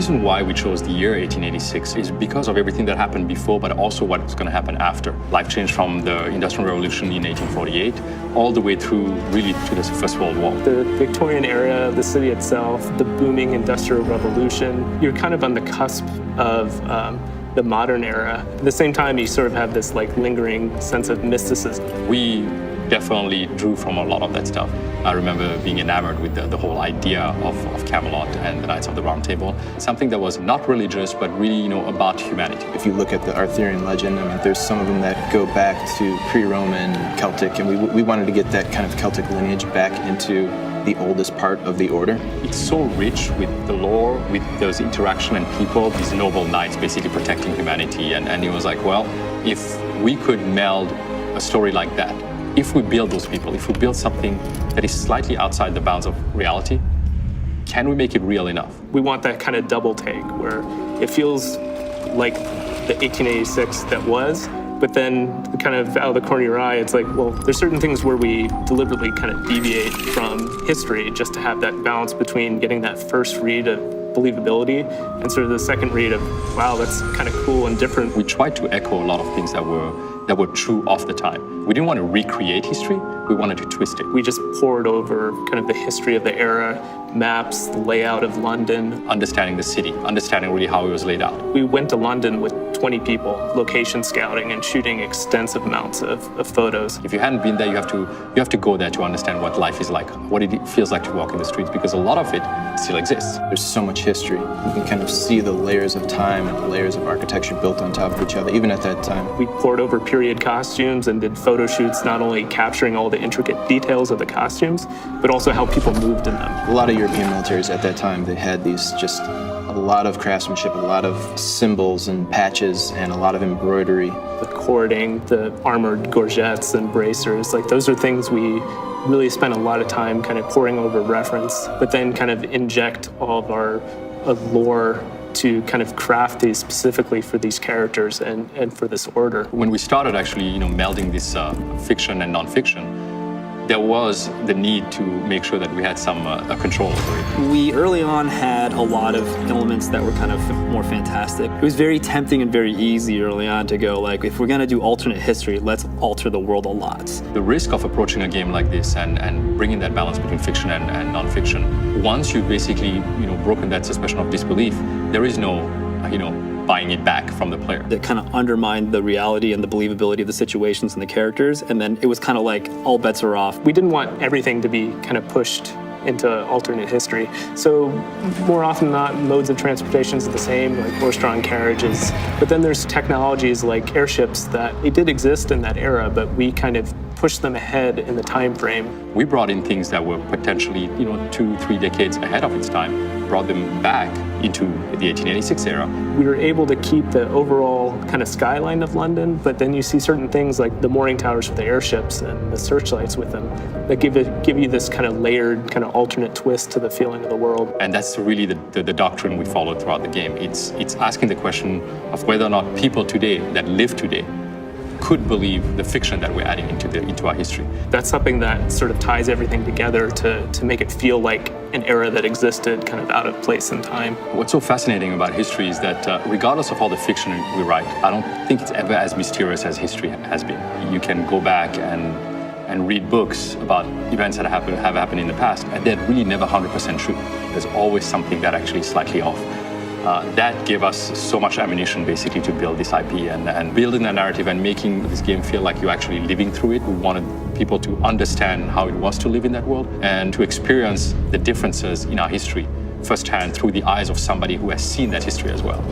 reason why we chose the year 1886 is because of everything that happened before, but also what's going to happen after. Life changed from the Industrial Revolution in 1848 all the way through really to the First World War. The Victorian era, the city itself, the booming Industrial Revolution, you're kind of on the cusp of the modern era. At the same time, you sort of have this like lingering sense of mysticism. We definitely drew from a lot of that stuff. I remember being enamored with the whole idea of Camelot and the Knights of the Round Table. Something that was not religious, but really, about humanity. If you look at the Arthurian legend, there's some of them that go back to pre-Roman, Celtic, and we wanted to get that kind of Celtic lineage back into the oldest part of the order. It's so rich with the lore, with those interaction and people, these noble knights basically protecting humanity. And it was like, well, if we could meld a story like that, if we build those people, if we build something that is slightly outside the bounds of reality, can we make it real enough? We want that kind of double take where it feels like the 1886 that was, but then kind of out of the corner of your eye, it's like, well, there's certain things where we deliberately kind of deviate from history just to have that balance between getting that first read of believability and sort of the second read of, wow, that's kind of cool and different. We tried to echo a lot of things that were true of the time. We didn't want to recreate history, we wanted to twist it. We just poured over kind of the history of the era, maps, the layout of London. Understanding the city, understanding really how it was laid out. We went to London with 20 people, location scouting and shooting extensive amounts of photos. If you hadn't been there, you have to go there to understand what life is like, what it feels like to walk in the streets, because a lot of it still exists. There's so much history. You can kind of see the layers of time and the layers of architecture built on top of each other, even at that time. We poured over period costumes and did photo shoots, not only capturing all the intricate details of the costumes, but also how people moved in them. A lot of European militaries at that time, they had these just a lot of craftsmanship, a lot of symbols and patches, and a lot of embroidery. The cording, the armored gorgets and bracers, like those are things we really spent a lot of time kind of pouring over reference, but then kind of inject all of our lore to kind of craft these specifically for these characters and for this order. When we started actually, melding this fiction and nonfiction, there was the need to make sure that we had some control over it. We early on had a lot of elements that were kind of more fantastic. It was very tempting and very easy early on to go like, if we're gonna do alternate history, let's alter the world a lot. The risk of approaching a game like this and bringing that balance between fiction and nonfiction, once you've basically, broken that suspension of disbelief, there is no, buying it back from the player. It kind of undermined the reality and the believability of the situations and the characters, and then it was kind of like all bets are off. We didn't want everything to be kind of pushed into alternate history. So more often than not, modes of transportation is the same, like horse-drawn carriages. But then there's technologies like airships that they did exist in that era, but we kind of pushed them ahead in the time frame. We brought in things that were potentially, 2-3 decades ahead of its time, brought them back into the 1886 era. We were able to keep the overall kind of skyline of London, but then you see certain things like the mooring towers for the airships and the searchlights with them that give you this kind of layered, kind of alternate twist to the feeling of the world. And that's really the doctrine we followed throughout the game. It's asking the question of whether or not people today that live today could believe the fiction that we're adding into our history. That's something that sort of ties everything together to make it feel like an era that existed kind of out of place in time. What's so fascinating about history is that regardless of all the fiction we write, I don't think it's ever as mysterious as history has been. You can go back and read books about events that have happened in the past, and they're really never 100% true. There's always something that actually is slightly off. That gave us so much ammunition basically to build this IP and building a narrative and making this game feel like you're actually living through it. We wanted people to understand how it was to live in that world and to experience the differences in our history firsthand through the eyes of somebody who has seen that history as well.